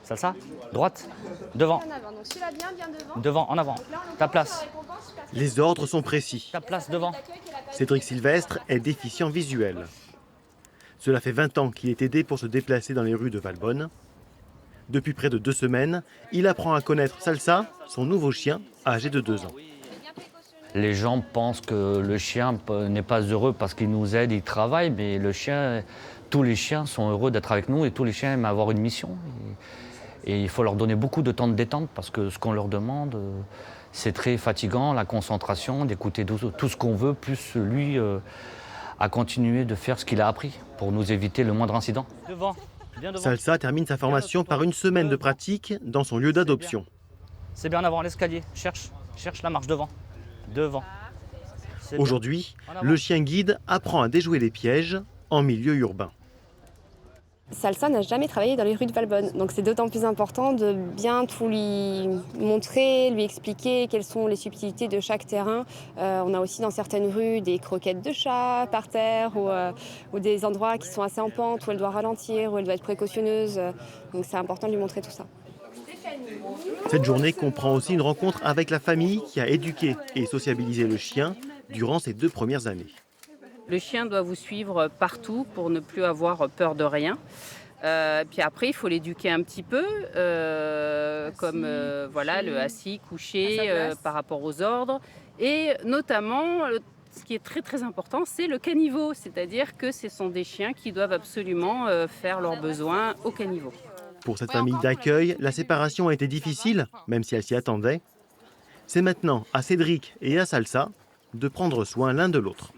Salsa, droite, devant, En avant. Donc celui-là bien devant. devant, en avant. Donc là, on Ta commence place, la récompense, super. Les ordres sont précis. ta place devant. Cédric Sylvestre est déficient visuel. Cela fait 20 ans qu'il est aidé pour se déplacer dans les rues de Valbonne. Depuis près de 2 semaines, il apprend à connaître Salsa, son nouveau chien, âgé de 2 ans. Les gens pensent que le chien n'est pas heureux parce qu'il nous aide, il travaille, mais le chien, tous les chiens sont heureux d'être avec nous et tous les chiens aiment avoir une mission. Et il faut leur donner beaucoup de temps de détente parce que ce qu'on leur demande, c'est très fatigant, la concentration, d'écouter tout ce qu'on veut, plus lui à continuer de faire ce qu'il a appris pour nous éviter le moindre incident. Devant, bien devant. Salsa termine sa formation par une semaine de pratique dans son lieu d'adoption. C'est bien en avant, l'escalier, cherche la marche devant. Devant. C'est bien. Aujourd'hui, En avant. le chien guide apprend à déjouer les pièges en milieu urbain. Salsa n'a jamais travaillé dans les rues de Valbonne, donc c'est d'autant plus important de bien tout lui montrer, lui expliquer quelles sont les subtilités de chaque terrain. On a aussi dans certaines rues des croquettes de chat par terre ou des endroits qui sont assez en pente où elle doit ralentir, où elle doit être précautionneuse. Donc c'est important de lui montrer tout ça. Cette journée comprend aussi une rencontre avec la famille qui a éduqué et sociabilisé le chien durant ses 2 premières années. Le chien doit vous suivre partout pour ne plus avoir peur de rien. Puis après, il faut l'éduquer un petit peu, comme voilà, le assis, couché, par rapport aux ordres. Et notamment, ce qui est très très important, c'est le caniveau. C'est-à-dire que ce sont des chiens qui doivent absolument faire leurs besoins au caniveau. Pour cette famille d'accueil, la séparation a été difficile, même si elle s'y attendait. C'est maintenant à Cédric et à Salsa de prendre soin l'un de l'autre.